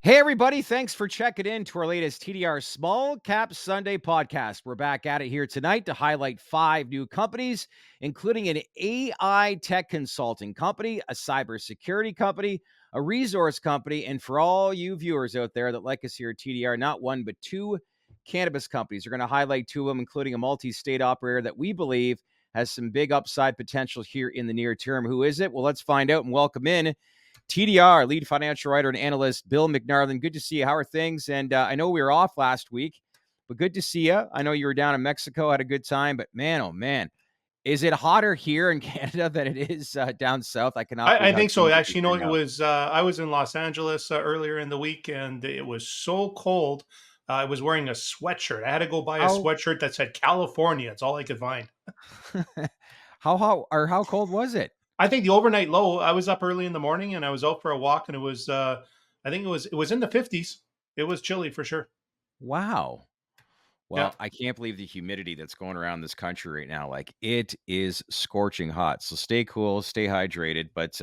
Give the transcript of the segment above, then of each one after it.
Hey, everybody. Thanks for checking in to our latest TDR Small Cap Sunday podcast. We're back at it here tonight to highlight 5 new companies, including an AI tech consulting company, a cybersecurity company, a resource company, and for all you viewers out there that like us here at TDR, not one, but 2 cannabis companies. We're going to highlight 2 of them, including a multi-state operator that we believe has some big upside potential here in the near term. Who is it? Well, let's find out and welcome in TDR, lead financial writer and analyst, Bill McNarland. Good to see you. How are things? And I know we were off last week, but good to see you. I know you were down in Mexico, had a good time, but man, oh man, is it hotter here in Canada than it is down south? I cannot believe I how think so. humid it is Actually, right it now. was I was in Los Angeles earlier in the week, and it was so cold. I was wearing a sweatshirt. I had to go buy a How sweatshirt that said California. It's all I could find. how hot or how cold was it? I think the overnight low. I was up early in the morning, and I was out for a walk, and it was I think it was in the 50s. It was chilly for sure. Wow. Yeah. Well, I can't believe the humidity that's going around this country right now. Like it is scorching hot. So stay cool, stay hydrated, but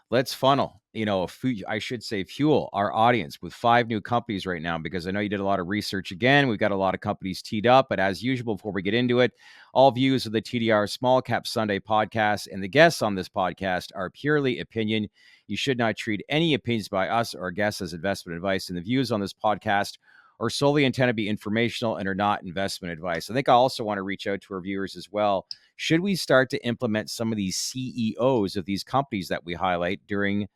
let's funnel, I should say fuel our audience with 5 new companies right now because I know you did a lot of research again. We've got a lot of companies teed up, but as usual, before we get into it, all views of the TDR Small Cap Sunday podcast and the guests on this podcast are purely opinion. You should not treat any opinions by us or guests as investment advice, and the views on this podcast are solely intended to be informational and are not investment advice. I think I also want to reach out to our viewers as well. Should we start to implement some of these CEOs of these companies that we highlight during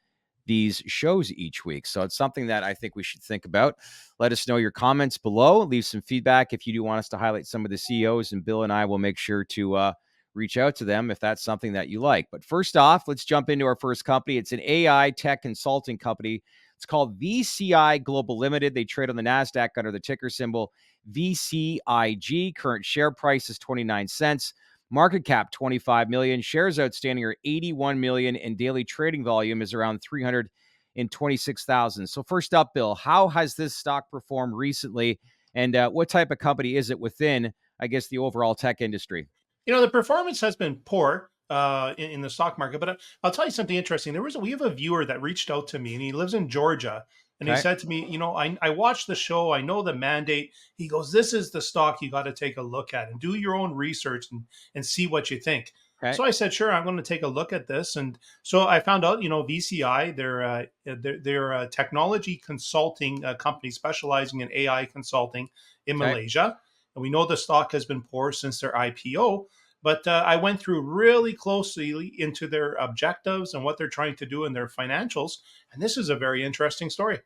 these shows each week? So it's something that I think we should think about. Let us know your comments below. Leave some feedback if you do want us to highlight some of the CEOs, and Bill and I will make sure to reach out to them if that's something that you like. But first off, let's jump into our first company. It's an AI tech consulting company. It's called VCI Global Limited. They trade on the NASDAQ under the ticker symbol VCIG. Current share price is 29 cents. Market cap 25 million. Shares outstanding are 81 million, and daily trading volume is around 326,000. So first up, Bill, how has this stock performed recently, and what type of company is it within, I guess, the overall tech industry? The performance has been poor in the stock market, but I'll tell you something interesting. We have a viewer that reached out to me, and he lives in Georgia, and he Okay. said to me, I watched the show, I know the mandate. He goes, this is the stock you got to take a look at and do your own research and see what you think. Okay. So I said, sure, I'm going to take a look at this, and so I found out, VCI, they're a technology consulting company specializing in AI consulting in Okay. Malaysia. And we know the stock has been poor since their IPO, but I went through really closely into their objectives and what they're trying to do in their financials. And this is a very interesting story.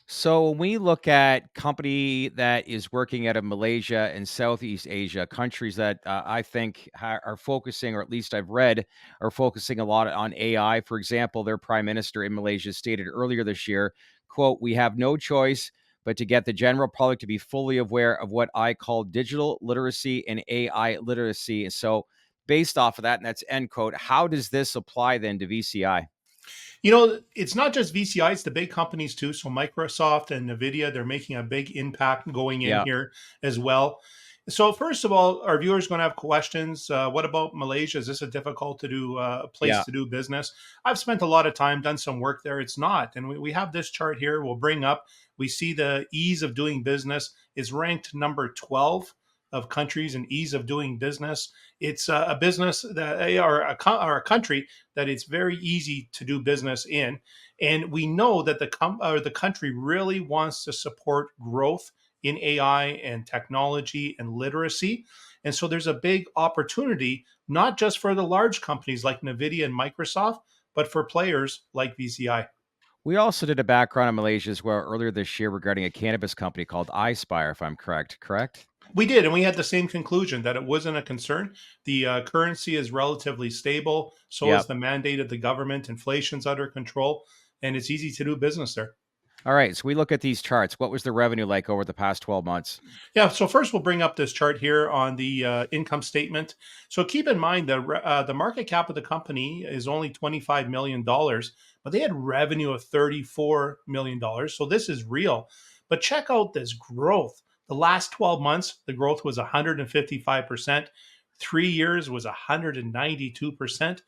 So when we look at company that is working out of Malaysia and Southeast Asia, countries that I think are focusing, or at least I've read, are focusing a lot on AI. For example, their prime minister in Malaysia stated earlier this year, quote, "We have no choice but to get the general public to be fully aware of what I call digital literacy and AI literacy." So based off of that, and that's end quote, how does this apply then to VCI? It's not just VCI, it's the big companies too. So Microsoft and NVIDIA, they're making a big impact going in Yeah. here as well. So first of all, our viewers are going to have questions. What about Malaysia? Is this a difficult to do place Yeah. to do business? I've spent a lot of time, done some work there. It's not. And we have this chart here we'll bring up. We see the ease of doing business is ranked number 12 of countries and ease of doing business. It's a business that or a country that it's very easy to do business in, and we know that the country really wants to support growth in AI and technology and literacy. And so there's a big opportunity, not just for the large companies like NVIDIA and Microsoft, but for players like VCI. We also did a background on Malaysia as well earlier this year regarding a cannabis company called iSpire, if I'm correct. Correct? We did, and we had the same conclusion that it wasn't a concern. The currency is relatively stable. So is Yep. the mandate of the government. Inflation's under control, and it's easy to do business there. All right. So we look at these charts. What was the revenue like over the past 12 months? Yeah. So first, we'll bring up this chart here on the income statement. So keep in mind the market cap of the company is only $25 million, but they had revenue of $34 million. So this is real. But check out this growth. The last 12 months, the growth was 155%. 3 years was 192%.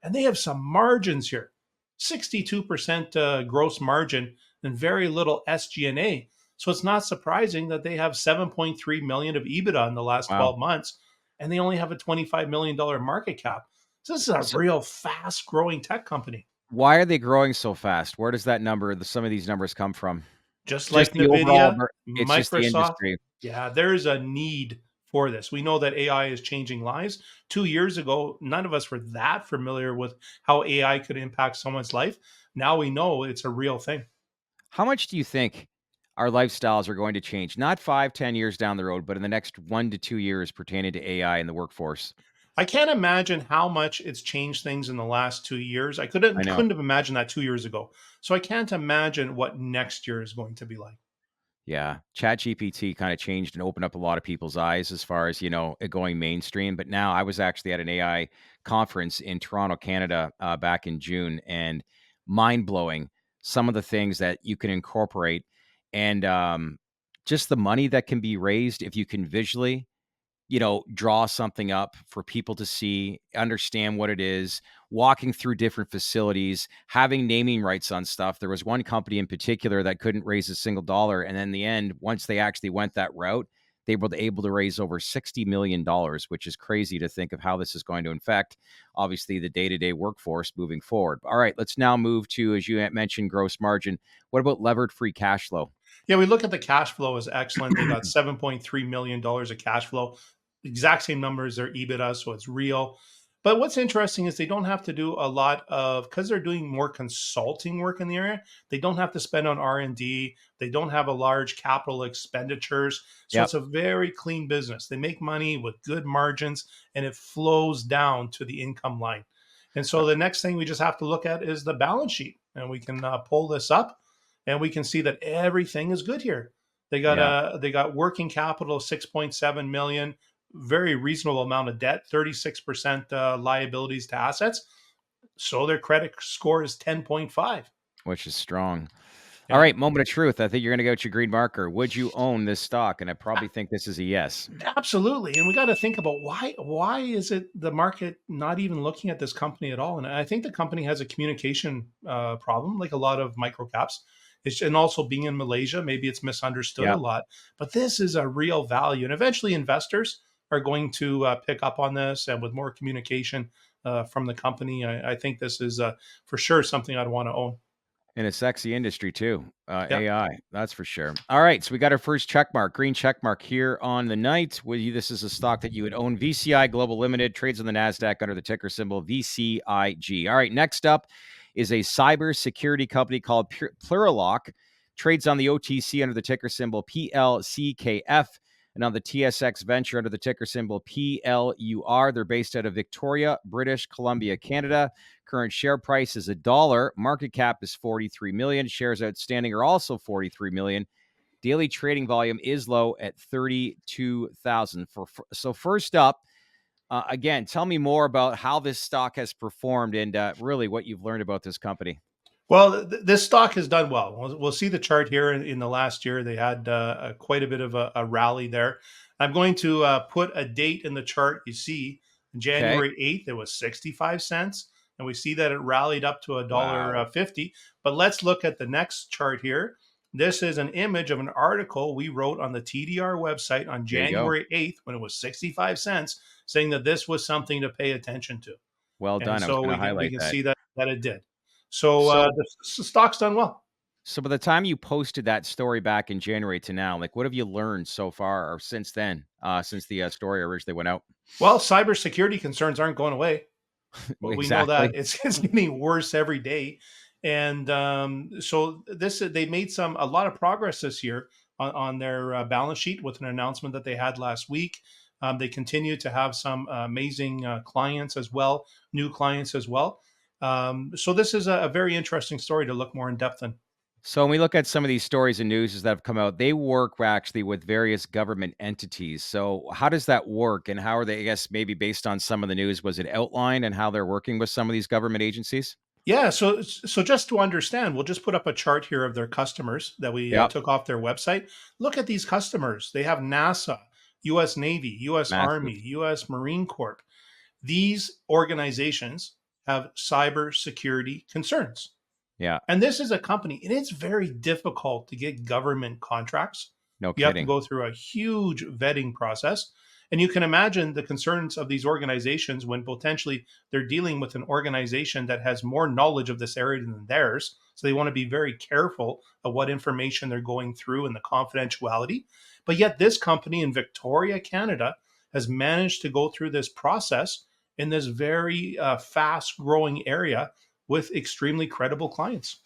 And they have some margins here, 62% gross margin. and very little SG&A. So it's not surprising that they have 7.3 million of EBITDA in the last Wow. 12 months, and they only have a $25 million market cap. So this is a So real fast growing tech company, why are they growing so fast? Where does that number, some of these numbers come from? just Just like the overall, Nvidia, it's just the Microsoft. industry. Yeah, there's a need for this. We know that AI is changing lives. 2 years ago, none of us were that familiar with how AI could impact someone's life. Now we know it's a real thing. How much do you think our lifestyles are going to change? Not 5, 10 years down the road, but in the next 1 to 2 years pertaining to AI in the workforce? I can't imagine how much it's changed things in the last 2 years. I I couldn't know. couldn't have imagined that 2 years ago. So I can't imagine what next year is going to be like. Yeah, ChatGPT kinda changed and opened up a lot of people's eyes as far as, it going mainstream, but now I was actually at an AI conference in Toronto, Canada, back in June, and mind-blowing some of the things that you can incorporate and, just the money that can be raised if you can visually draw something up for people to see, understand what it is, walking through different facilities, having naming rights on stuff. There was one company in particular that couldn't raise a single dollar. And in the end, once they actually went that route, they were able to raise over $60 million, which is crazy to think of how this is going to affect, obviously, the day to day workforce moving forward. All right, let's now move to, as you mentioned, gross margin. What about levered free cash flow? Yeah, we look at the cash flow as excellent. They got $7.3 million of cash flow, exact same number as their EBITDA, so it's real. But what's interesting is they don't have to do a lot of, because they're doing more consulting work in the area. They don't have to spend on R&D. They don't have a large capital expenditures. So Yep. it's a very clean business. They make money with good margins, and it flows down to the income line. And so the next thing we just have to look at is the balance sheet, and we can pull this up, and we can see that everything is good here. Yeah. They got working capital of 6.7 million, very reasonable amount of debt, 36% liabilities to assets. So their credit score is 10.5. Which is strong. All Yeah. right, moment of truth. I think you're gonna go with your green marker. Would you own this stock? And I probably think this is a yes. Absolutely. And we got to think about why is it the market not even looking at this company at all? And I think the company has a communication problem, like a lot of micro caps. And also being in Malaysia, maybe it's misunderstood a Yeah. lot. But this is a real value, and eventually investors are going to pick up on this. And with more communication from the company, I think this is for sure something I'd want to own. In a sexy industry too. Yeah. AI, that's for sure. All right, so we got our first check mark, green check mark here on the night. With you, this is a stock that you would own. VCI Global Limited trades on the NASDAQ under the ticker symbol VCIG. All right, next up is a cybersecurity company called Plurilock, trades on the OTC under the ticker symbol PLCKF, and on the TSX Venture under the ticker symbol PLUR. They're based out of Victoria, British Columbia, Canada. Current share price is $1. Market cap is 43 million. Shares outstanding are also 43 million. Daily trading volume is low at 32,000. So first up, again, tell me more about how this stock has performed and really what you've learned about this company. Well, this stock has done well. We'll see the chart here in the last year. They had quite a bit of a rally there. I'm going to put a date in the chart. You see, Okay. January 8th, it was 65 cents. And we see that it rallied up to a dollar Wow. 50. But let's look at the next chart here. This is an image of an article we wrote on the TDR website on There you go. January 8th when it was 65 cents, saying that this was something to pay attention to. Well And done. I was so going to we highlight can that. see that it did. So So, the stock's done well. so by the time you posted that story back in January to now, like what have you learned so far or since then, since the story originally went out? Well, cybersecurity concerns aren't going away. Well, we know that Exactly. it's getting worse every day, and so this they made a lot of progress this year on their balance sheet with an announcement that they had last week. They continue to have some amazing clients as well, new clients as well. So this is a very interesting story to look more in depth in. So when we look at some of these stories and news that have come out, they work actually with various government entities. So how does that work, and how are they? I guess maybe based on some of the news, was it outlined and how they're working with some of these government agencies? Yeah, so just to understand, we'll just put up a chart here of their customers that we Yep, took off their website. Look at these customers. They have NASA, U.S. Navy, U.S. massive. Army, U.S. Marine Corps. These organizations have cybersecurity concerns. Yeah. And this is a company, and it's very difficult to get government contracts. No You have to kidding. go through a huge vetting process. And you can imagine the concerns of these organizations when potentially they're dealing with an organization that has more knowledge of this area than theirs. So they want to be very careful of what information they're going through and the confidentiality. But yet, this company in Victoria, Canada, has managed to go through this process in this very fast growing area with extremely credible clients.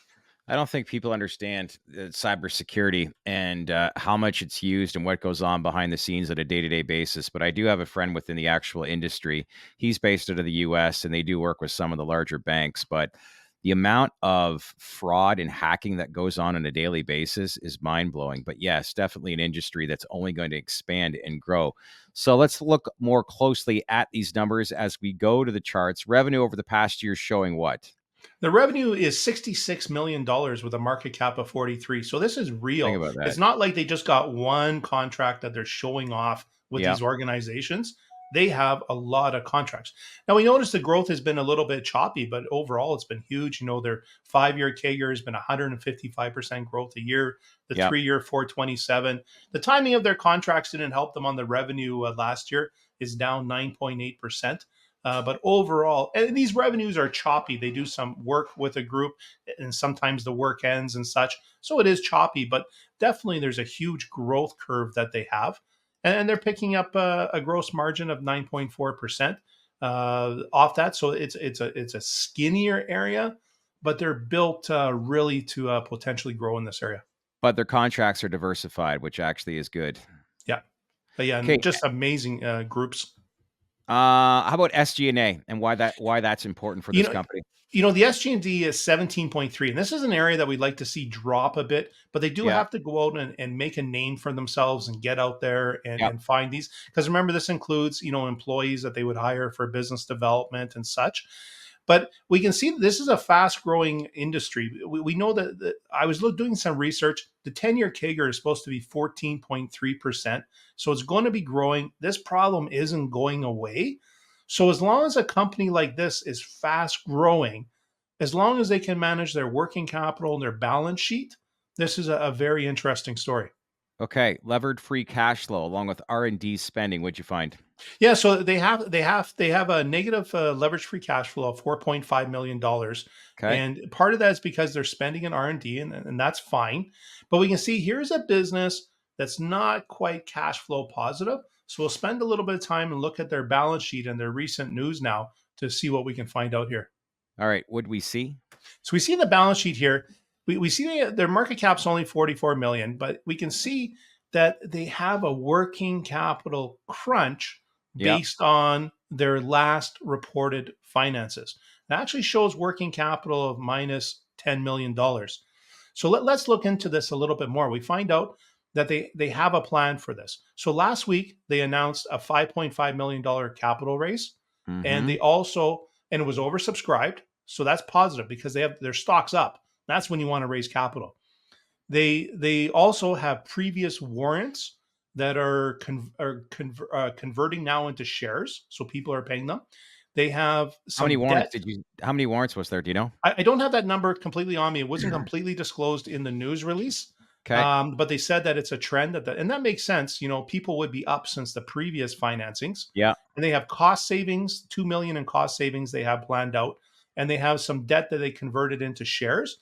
I don't think people understand cybersecurity and how much it's used and what goes on behind the scenes on a day-to-day basis. But I do have a friend within the actual industry. He's based out of the U.S. and they do work with some of the larger banks. But the amount of fraud and hacking that goes on a daily basis is mind blowing. But yes, definitely an industry that's only going to expand and grow. So let's look more closely at these numbers as we go to the charts. Revenue over the past year showing what? The revenue is $66 million with a market cap of 43. So this is Think real. about It's that. not like they just got one contract that they're showing off with Yeah. these organizations. They have a lot of contracts. Now we notice the growth has been a little bit choppy, but overall it's been huge. Their 5-year CAGR has been 155% growth a year, the Yeah. 3-year 427. The timing of their contracts didn't help them on the revenue last year is down 9.8%. But overall, and these revenues are choppy. They do some work with a group, and sometimes the work ends and such. So it is choppy, but definitely there's a huge growth curve that they have, and they're picking up a gross margin of 9.4% off that. So it's a skinnier area, but they're built really to potentially grow in this area. But their contracts are diversified, which actually is good. Yeah, but yeah, and Okay. just amazing groups. How about SG&A and why that's important for You this know, company? the SG&D is 17.3, and this is an area that we'd like to see drop a bit, but they do Yeah. have to go out and make a name for themselves and get out there and, Yep. and find these. Because remember, this includes, employees that they would hire for business development and such. But we can see that this is a fast growing industry. We know that I was doing some research. The 10-year CAGR is supposed to be 14.3%. So it's going to be growing. This problem isn't going away. So as long as a company like this is fast growing, as long as they can manage their working capital and their balance sheet, this is a very interesting story. Okay. Levered free cash flow along with R&D spending. What'd you find? Yeah, so they have a negative leverage free cash flow of $4.5 million, Okay. and part of that is because they're spending in R&D, and that's fine. But we can see here's a business that's not quite cash flow positive. So we'll spend a little bit of time and look at their balance sheet and their recent news now to see what we can find out here. All right. What'd we see? So we see the balance sheet here. We see their market cap's only 44 million, but we can see that they have a working capital crunch Yep. based on their last reported finances. It actually shows working capital of minus $10 million. So let's look into this a little bit more. We find out that they have a plan for this. So last week they announced a $5.5 million capital raise, and Mm-hmm. they also, and it was oversubscribed. So that's positive because they have their stocks up. That's when you want to raise capital. They also have previous warrants that are converting now into shares, so people are paying them. They have some debt. How many warrants was there? Do you know? I don't have that number completely on me. It wasn't completely disclosed in the news release, Okay. but they said that it's a trend and that makes sense. People would be up since the previous financings, Yeah. and they have cost savings, 2 million in cost savings they have planned out, and they have some debt that they converted into shares.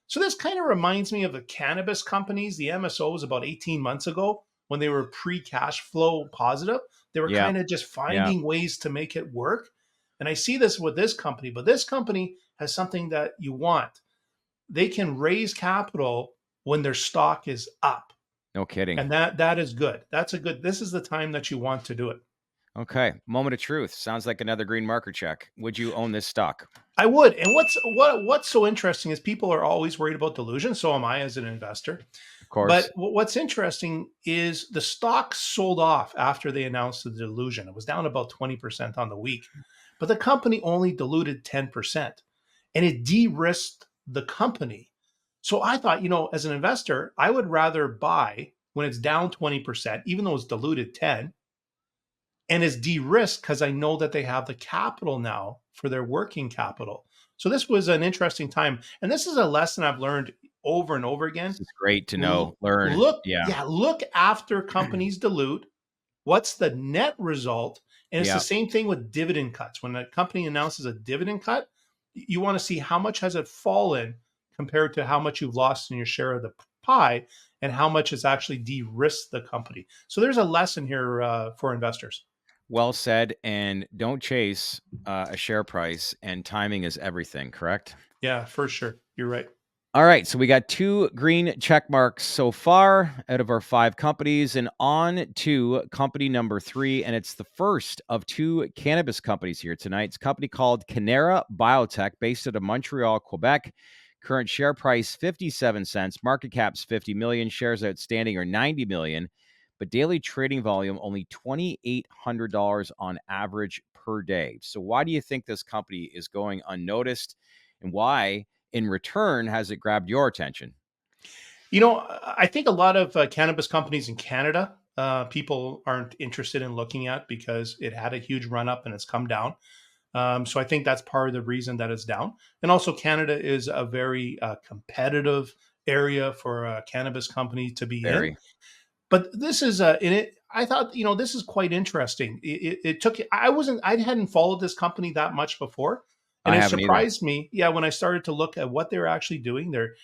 So this kind of reminds me of the cannabis companies, the MSOs about 18 months ago when they were pre-cash flow positive. They were Yeah. kind of just Yeah. finding ways to make it work. And I see this with this company, but this company has something that you want. They can raise capital when their stock is up. No kidding. And that is good. This is the time that you want to do it. Okay. Moment of truth. Sounds like another green marker check. Would you own this stock? I would. And what's so interesting is people are always worried about dilution. So am I as an investor. Of course. But what's interesting is the stock sold off after they announced the dilution. It was down about 20% on the week, but the company only diluted 10%, and it de-risked the company. So I thought, as an investor, I would rather buy when it's down 20%, even though it's diluted 10, and it's de-risked because I know that they have the capital now for their working capital. So this was an interesting time, and this is a lesson I've learned over and over again. This is great to know, learn. Look, Yeah. yeah, look after companies dilute. What's the net result? And it's the Yeah. same thing with dividend cuts. When a company announces a dividend cut, you want to see how much has it fallen compared to how much you've lost in your share of the pie, and how much has actually de-risked the company. So there's a lesson here for investors. Well said. And don't chase a share price, and timing is everything, correct? Yeah, for sure. You're right. All right. So we got 2 green check marks so far out of our 5 companies, and on to company number 3. And it's the first of 2 cannabis companies here tonight. It's a company called Cannara Biotech, based out of Montreal, Quebec. Current share price 57 cents. Market cap's 50 million. Shares outstanding are 90 million. But daily trading volume only $2,800 on average per day. So why do you think this company is going unnoticed? And why, in return, has it grabbed your attention? I think a lot of cannabis companies in Canada, people aren't interested in looking at because it had a huge run up and it's come down. So I think that's part of the reason that it's down. And also, Canada is a very competitive area for a cannabis company to be in. Very. But this is in it. I thought, this is quite interesting. It took. I hadn't followed this company that much before, and I it haven't either. surprised me. Yeah, when I started to look at what they're actually doing, they're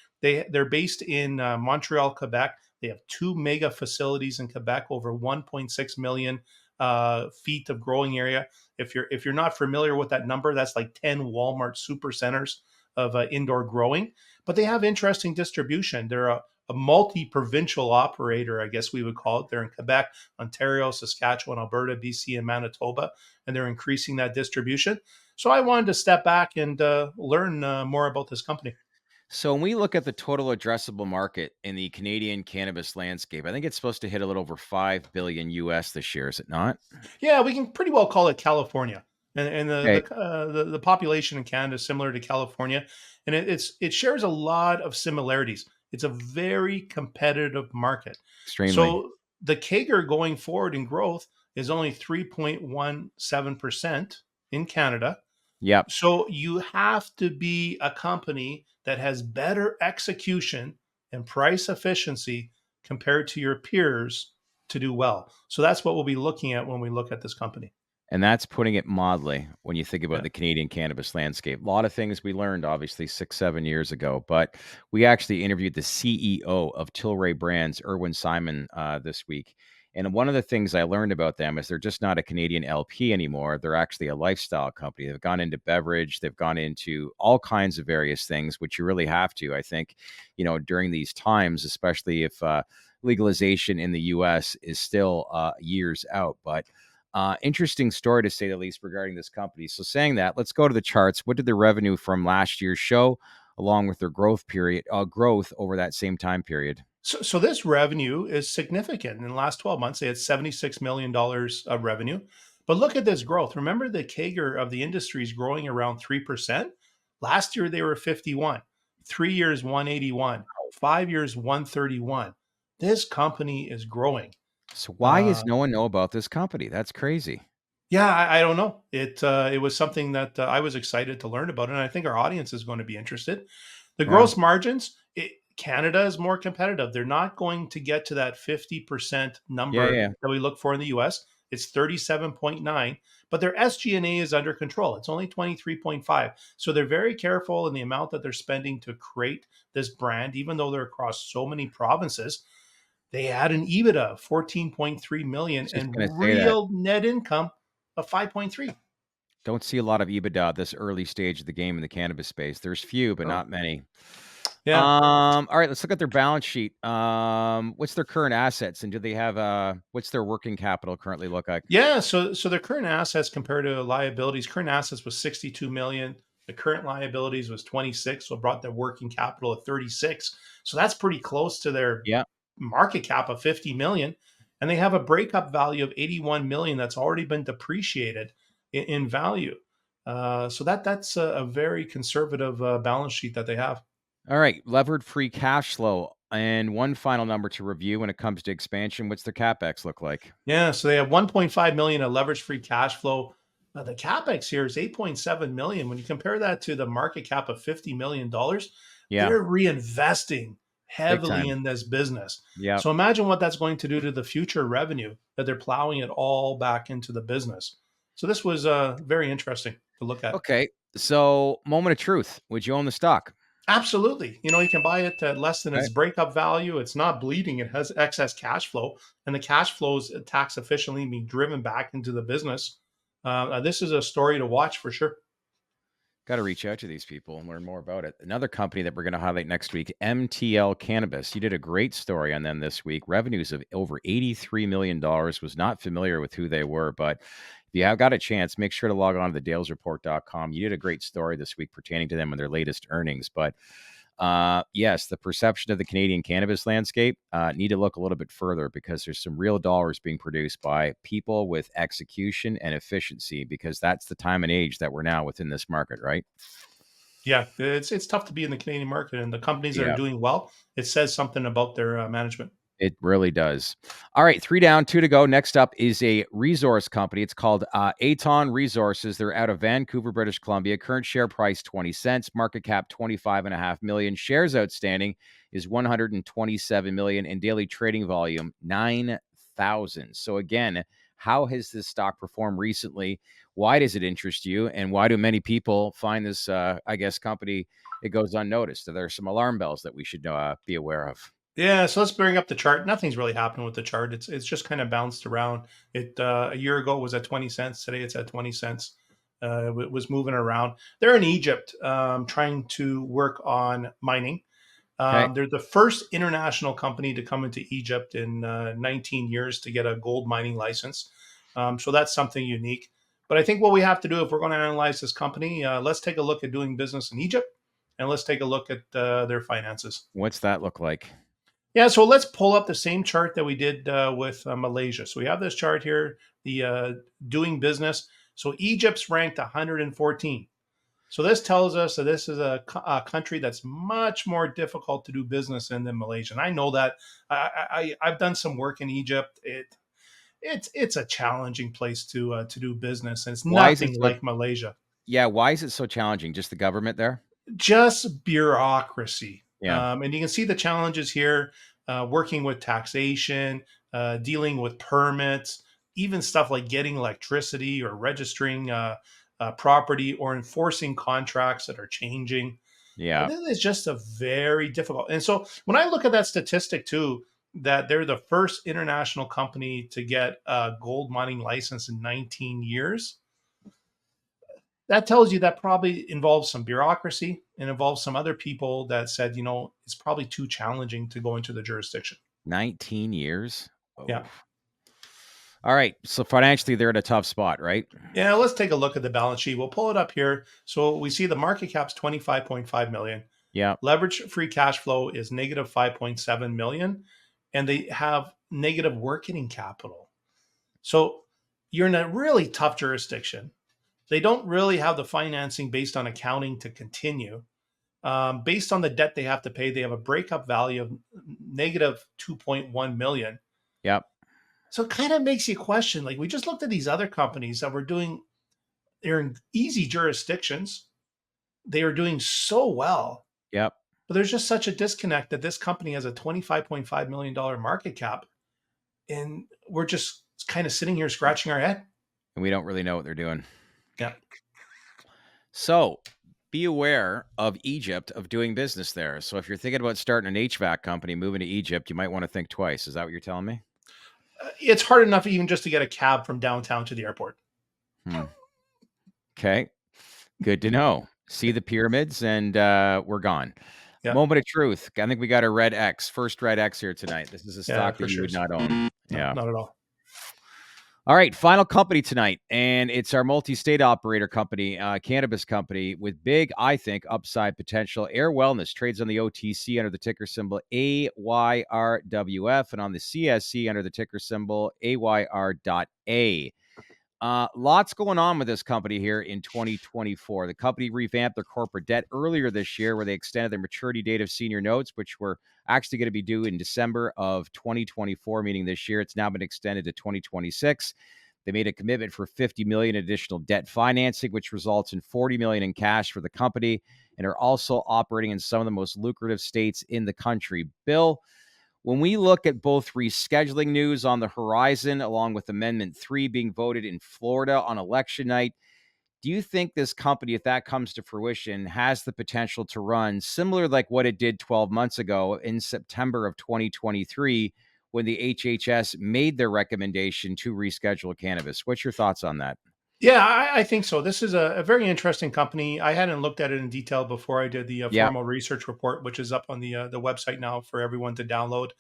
based in Montreal, Quebec. They have 2 mega facilities in Quebec, over 1.6 million feet of growing area. If you're not familiar with that number, that's like 10 Walmart super centers of indoor growing. But they have interesting distribution. They're a multi-provincial operator, I guess we would call it. They're in Quebec, Ontario, Saskatchewan, Alberta, BC, and Manitoba, and they're increasing that distribution. So I wanted to step back and learn more about this company. So when we look at the total addressable market in the Canadian cannabis landscape, I think it's supposed to hit a little over 5 billion US this year, is it not? Yeah, we can pretty well call it California, and Okay, the population in Canada is similar to California, and it shares a lot of similarities. It's a very competitive market. extremely. So the CAGR going forward in growth is only 3.17% in Canada. Yep. So you have to be a company that has better execution and price efficiency compared to your peers to do well. So that's what we'll be looking at when we look at this company. And that's putting it mildly when you think about Yeah. the Canadian cannabis landscape. A lot of things we learned, obviously, 6, 7 years ago, but we actually interviewed the CEO of Tilray Brands, Irwin Simon, this week. And one of the things I learned about them is they're just not a Canadian LP anymore. They're actually a lifestyle company. They've gone into beverage, they've gone into all kinds of various things, which you really have to, I think, during these times, especially if legalization in the US is still years out. But interesting story to say the least regarding this company. So saying that, let's go to the charts. What did the revenue from last year show, along with their growth over that same time period? So this revenue is significant. In the last 12 months, they had $76 million of revenue. But look at this growth. Remember, the CAGR of the industry is growing around 3%. Last year, they were 51. 3 years, 181. 5 years, 131. This company is growing. So why Uh, does no one know about this company? That's crazy. Yeah, I don't know. It was something that I was excited to learn about, and I think our audience is going to be interested. The Yeah. gross margins, Canada is more competitive. They're not going to get to that 50% Yeah. number Yeah. that we look for in the US. It's 37.9, but their SG&A is under control. It's only 23.5. So they're very careful in the amount that they're spending to create this brand, even though they're across so many provinces. They had an EBITDA of 14.3 I million was just going to and say that. real net income of 5.3. Don't see a lot of EBITDA at this early stage of the game in the cannabis space. There's few, but Oh, not many. yeah. All right, let's look at their balance sheet. What's their current assets, and do they have what's their working capital currently look like? Yeah, so their current assets compared to liabilities, current assets was 62 million. The current liabilities was 26, so it brought their working capital to 36. So that's pretty close to their Yeah. market cap of 50 million. And they have a breakup value of 81 million that's already been depreciated in value. So that's a very conservative balance sheet that they have. All right, levered free cash flow. And one final number to review when it comes to expansion. What's their capex look like? Yeah, so they have 1.5 million of leverage free cash flow. The capex here is 8.7 million. When you compare that to the market cap of $50 million, Yeah, they're reinvesting big heavily time. in this business. Yeah. So imagine what that's going to do to the future revenue that they're plowing it all back into the business. So this was very interesting to look at. Okay. So, moment of truth. Would you own the stock? Absolutely. You can buy it at less than Okay. its breakup value. It's not bleeding. It has excess cash flow, and the cash flows tax efficiently being driven back into the business. This is a story to watch for sure. Got to reach out to these people and learn more about it. Another company that we're going to highlight next week, MTL Cannabis. You did a great story on them this week. Revenues of over $83 million. Was not familiar with who they were, but if you have got a chance, make sure to log on to thedalesreport.com. You did a great story this week pertaining to them and their latest earnings. But yes, the perception of the Canadian cannabis landscape need to look a little bit further because there's some real dollars being produced by people with execution and efficiency because that's the time and age that we're now within this market, right? Yeah, it's tough to be in the Canadian market, and the companies that are Yeah, doing well, it says something about their management. it really does. All right, 3 down, 2 to go. Next up is a resource company. It's called Aton Resources. They're out of Vancouver, British Columbia. Current share price 20 cents, market cap 25.5 million. Shares outstanding is 127 million and daily trading volume 9,000. So again, how has this stock performed recently? Why does it interest you? And why do many people find this company it goes unnoticed? Are there some alarm bells that we should be aware of? Yeah, so let's bring up the chart. Nothing's really happened with the chart. It's just kind of bounced around. It a year ago was at 20 cents. Today it's at 20 cents. It was moving around. They're in Egypt, trying to work on mining. Okay. They're the first international company to come into Egypt in 19 years to get a gold mining license. So that's something unique. But I think what we have to do if we're going to analyze this company, let's take a look at doing business in Egypt, and let's take a look at their finances. What's that look like? Yeah, so let's pull up the same chart that we did with Malaysia. So we have this chart here, the doing business. So Egypt's ranked 114. So this tells us that this is a country that's much more difficult to do business in than Malaysia. And I know that. I've done some work in Egypt. It's a challenging place to do business, and it's Why is it nothing so like Malaysia. Yeah, why is it so challenging? Just the government there? Just bureaucracy. Yeah. And you can see the challenges here, working with taxation, dealing with permits, even stuff like getting electricity or registering property or enforcing contracts that are changing. Yeah. This is just a very difficult. And so when I look at that statistic too, that they're the first international company to get a gold mining license in 19 years, that tells you that probably involves some bureaucracy and involves some other people that said, it's probably too challenging to go into the jurisdiction. 19 years? Yeah. Oh. All right. So financially, they're at a tough spot, right? Yeah, let's take a look at the balance sheet. We'll pull it up here. So we see the market cap's 25.5 million. Yeah. Leverage free cash flow is negative 5.7 million, and they have negative working capital. So you're in a really tough jurisdiction. They don't really have the financing based on accounting to continue. Based on the debt they have to pay, they have a breakup value of negative 2.1 million. Yep. So it kind of makes you question. Like we just looked at these other companies that they're in easy jurisdictions. They are doing so well, Yep. but there's just such a disconnect that this company has a $25.5 million market cap. And we're just kind of sitting here scratching our head. And we don't really know what they're doing. Yeah. So be aware of Egypt, of doing business there. So if you're thinking about starting an HVAC company, moving to Egypt, you might want to think twice. Is that what you're telling me? It's hard enough even just to get a cab from downtown to the airport. Okay. Good to know. See the pyramids and we're gone. Yeah. Moment of truth. I think we got a red X. First red X here tonight. This is a stock that you would not own. No, Yeah. not at all. All right, final company tonight, and it's our multi-state operator company, cannabis company with big, I think, upside potential. Ayr Wellness trades on the OTC under the ticker symbol AYRWF and on the CSC under the ticker symbol AYR.A. Lots going on with this company here in 2024. The company revamped their corporate debt earlier this year where they extended their maturity date of senior notes, which were actually going to be due in December of 2024, meaning this year. It's now been extended to 2026. They made a commitment for $50 million additional debt financing, which results in $40 million in cash for the company, and are also operating in some of the most lucrative states in the country. Bill, when we look at both rescheduling news on the horizon, along with Amendment 3 being voted in Florida on election night, do you think this company, if that comes to fruition, has the potential to run similar like what it did 12 months ago in September of 2023 when the HHS made their recommendation to reschedule cannabis? What's your thoughts on that? Yeah, I think so. This is a very interesting company. I hadn't looked at it in detail before I did the Yeah, formal research report, which is up on the website now for everyone to download.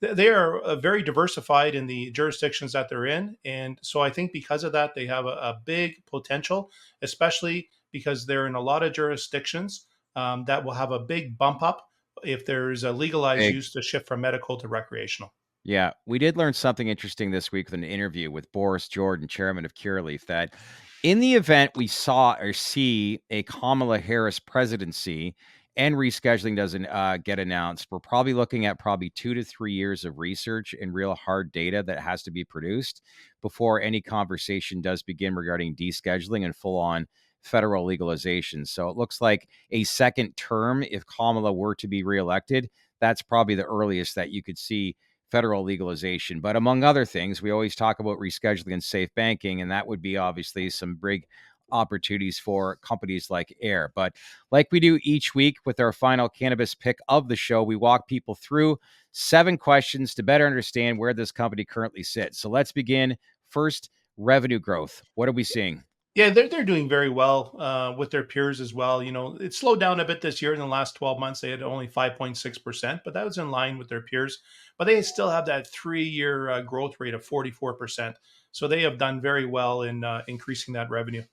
They are very diversified in the jurisdictions that they're in, and so I think because of that, they have a big potential, especially because they're in a lot of jurisdictions that will have a big bump up if there's a legalized big. use to shift from medical to recreational. Yeah, we did learn something interesting this week with an interview with Boris Jordan, chairman of Curaleaf, that in the event we saw or see a Kamala Harris presidency and rescheduling doesn't get announced, we're probably looking at probably 2 to 3 years of research and real hard data that has to be produced before any conversation does begin regarding descheduling and full on federal legalization. So it looks like a second term, if Kamala were to be reelected, that's probably the earliest that you could see federal legalization. But among other things, we always talk about rescheduling and safe banking, and that would be obviously some big opportunities for companies like Ayr. But like we do each week with our final cannabis pick of the show, we walk people through 7 questions to better understand where this company currently sits. So let's begin. First, revenue growth. What are we seeing? Yeah, they're doing very well with their peers as well. You know, it slowed down a bit this year. In the last 12 months, they had only 5.6%, but that was in line with their peers. But they still have that 3-year growth rate of 44%. So they have done very well in increasing that revenue.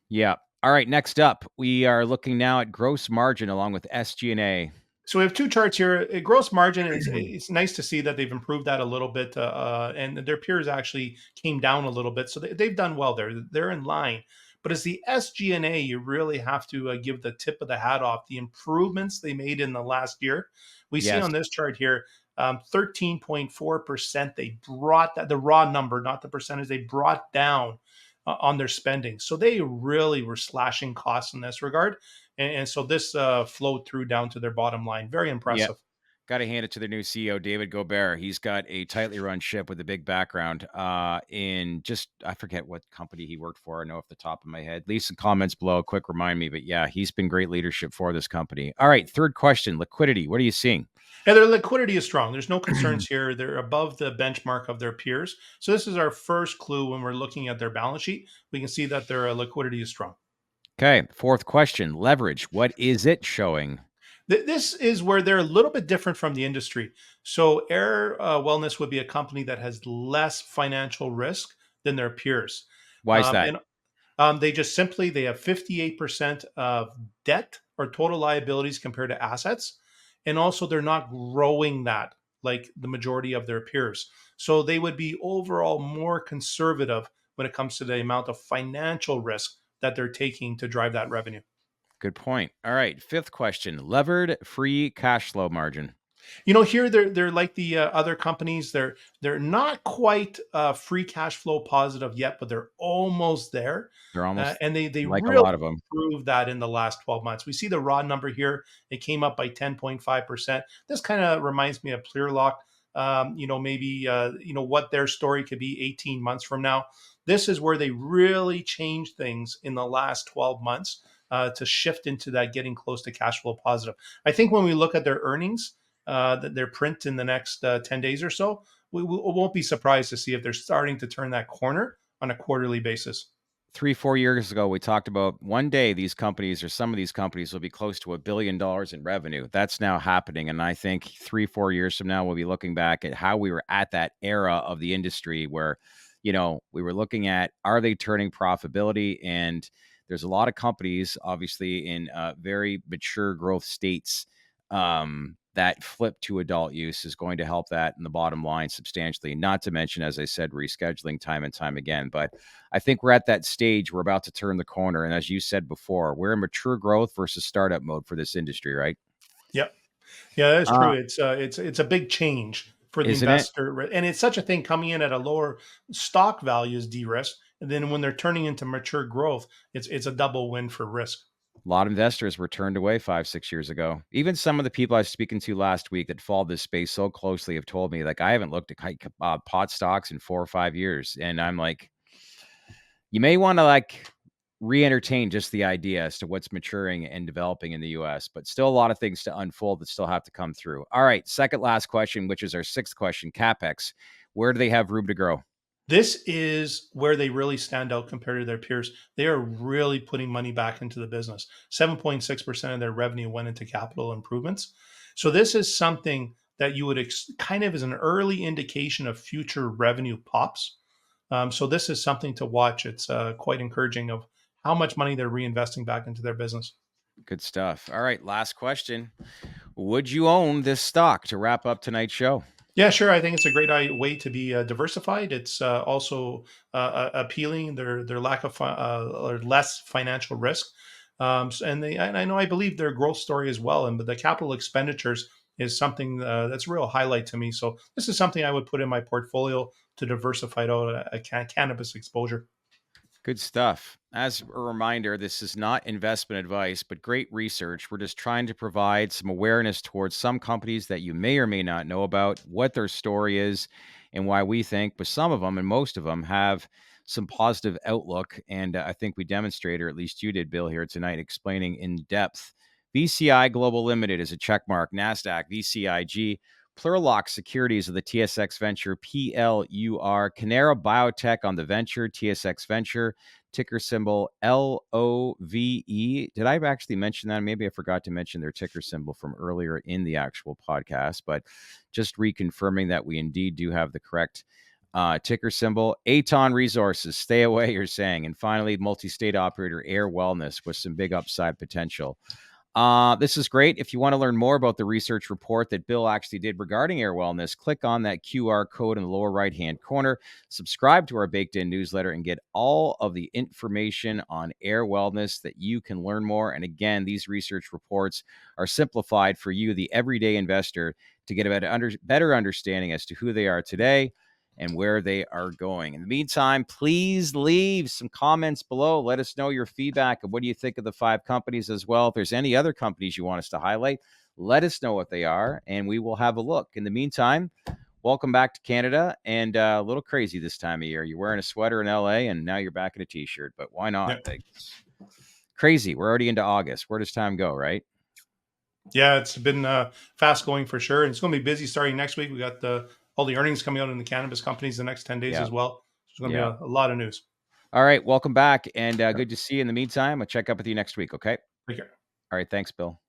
Yeah. All right, next up, we are looking now at gross margin along with SG&A. So we have two charts here. Gross margin is it's nice to see that they've improved that a little bit, and their peers actually came down a little bit. So they've done well there. They're in line. But as the SG&A, you really have to give the tip of the hat off the improvements they made in the last year. We see Yes. on this chart here, 13.4%. They brought that the raw number, not the percentage. They brought down on their spending. So they really were slashing costs in this regard. And so this flowed through down to their bottom line. Very Yeah. impressive. Got to hand it to their new CEO, David Gobert. He's got a tightly run ship with a big background in just, I forget what company he worked for. I know off the top of my head. Leave some comments below. Quick remind me. But yeah, he's been great leadership for this company. All right. Third question, liquidity. What are you seeing? And their liquidity is strong. There's no concerns here. They're above the benchmark of their peers. So this is our first clue when we're looking at their balance sheet. We can see that their liquidity is strong. Okay. Fourth question, leverage. What is it showing? This is where they're a little bit different from the industry. So Ayr Wellness would be a company that has less financial risk than their peers. Why is that? And they just simply they have 58% of debt or total liabilities compared to assets, and also they're not growing that like the majority of their peers. So they would be overall more conservative when it comes to the amount of financial risk that they're taking to drive that revenue. Good point. All right. Fifth question, levered free cash flow margin. You know, here they're like the other companies. They're not quite free cash flow positive yet, but they're almost there, They're almost and they like a really lot of them. improved that in the last 12 months. We see the raw number here; it came up by 10.5%. This kind of reminds me of Plurilock. You know, maybe you know what their story could be 18 months from now. This is where they really changed things in the last 12 months to shift into that getting close to cash flow positive. I think when we look at their earnings that their print in the next 10 days or so, we won't be surprised to see if they're starting to turn that corner on a quarterly basis. 3, 4 years ago, we talked about one day these companies or some of these companies will be close to $1 billion in revenue. That's now happening. And I think 3, 4 years from now, we'll be looking back at how we were at that era of the industry where, we were looking at, are they turning profitability? And there's a lot of companies, obviously, in very mature growth states that flip to adult use is going to help that in the bottom line substantially. Not to mention, as I said, rescheduling time and time again. But I think we're at that stage. We're about to turn the corner. And as you said before, we're in mature growth versus startup mode for this industry, right? Yep. Yeah, that's true. Uh, It's a big change for the Isn't it? investor. And it's such a thing coming in at a lower stock value is de-risk. And then when they're turning into mature growth, it's a double win for risk. A lot of investors were turned away 5, 6 years ago. Even some of the people I was speaking to last week that follow this space so closely have told me, like, I haven't looked at pot stocks in 4 or 5 years. And I'm like, you may want to like re-entertain just the idea as to what's maturing and developing in the US, but still a lot of things to unfold that still have to come through. All right, second last question, which is our sixth question, CapEx. Where do they have room to grow? This is where they really stand out compared to their peers. They are really putting money back into the business. 7.6% of their revenue went into capital improvements. So this is something that you would kind of as an early indication of future revenue pops. So this is something to watch. It's quite encouraging of how much money they're reinvesting back into their business. Good stuff. All right, last question. Would you own this stock to wrap up tonight's show? Yeah, sure. I think it's a great way to be diversified. It's also appealing. Their lack of or less financial risk, and I believe their growth story as well. And but the capital expenditures is something that's a real highlight to me. So this is something I would put in my portfolio to diversify out a cannabis exposure. Good stuff. As a reminder, this is not investment advice, but great research. We're just trying to provide some awareness towards some companies that you may or may not know about, what their story is, and why we think, but some of them and most of them have some positive outlook. And I think we demonstrated, or at least you did, Bill, here tonight, explaining in depth. VCI Global Limited is a checkmark, NASDAQ, VCIG. Plurilock Securities of the TSX Venture, PLUR, Cannara Biotech on the Venture, TSX Venture, ticker symbol LOVE. Did I actually mention that? Maybe I forgot to mention their ticker symbol from earlier in the actual podcast, but just reconfirming that we indeed do have the correct ticker symbol. Aton Resources, stay away, you're saying. And finally, multi-state operator Ayr Wellness with some big upside potential. This is great. If you want to learn more about the research report that Bill actually did regarding Ayr Wellness, click on that QR code in the lower right-hand corner, subscribe to our baked-in newsletter, and get all of the information on Ayr Wellness that you can learn more. And again, these research reports are simplified for you, the everyday investor, to get a better understanding as to who they are today and where they are going. In the meantime, please leave some comments below. Let us know your feedback and what do you think of the 5 companies as well. If there's any other companies you want us to highlight, let us know what they are, and we will have a look. In the meantime, welcome back to Canada, and a little crazy this time of year. You're wearing a sweater in LA, and now you're back in a T-shirt, but why not? Yeah. Crazy. We're already into August. Where does time go, right? Yeah, it's been fast going for sure. And it's going to be busy starting next week. We got all the earnings coming out in the cannabis companies the next 10 days as well. So it's going to be a lot of news. All right. Welcome back. And good to see you in the meantime. I'll check up with you next week. Okay. Take care. All right. Thanks, Bill.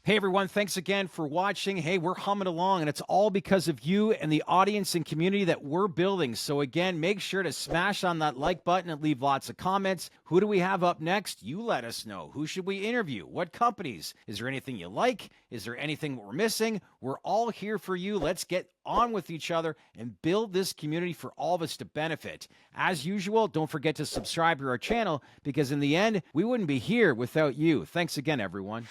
Hey, everyone. Thanks again for watching. Hey, we're humming along, and it's all because of you and the audience and community that we're building. So again, make sure to smash on that like button and leave lots of comments. Who do we have up next? You let us know. Who should we interview? What companies? Is there anything you like? Is there anything we're missing? We're all here for you. Let's get on with each other and build this community for all of us to benefit. As usual, don't forget to subscribe to our channel, because in the end, we wouldn't be here without you. Thanks again, everyone.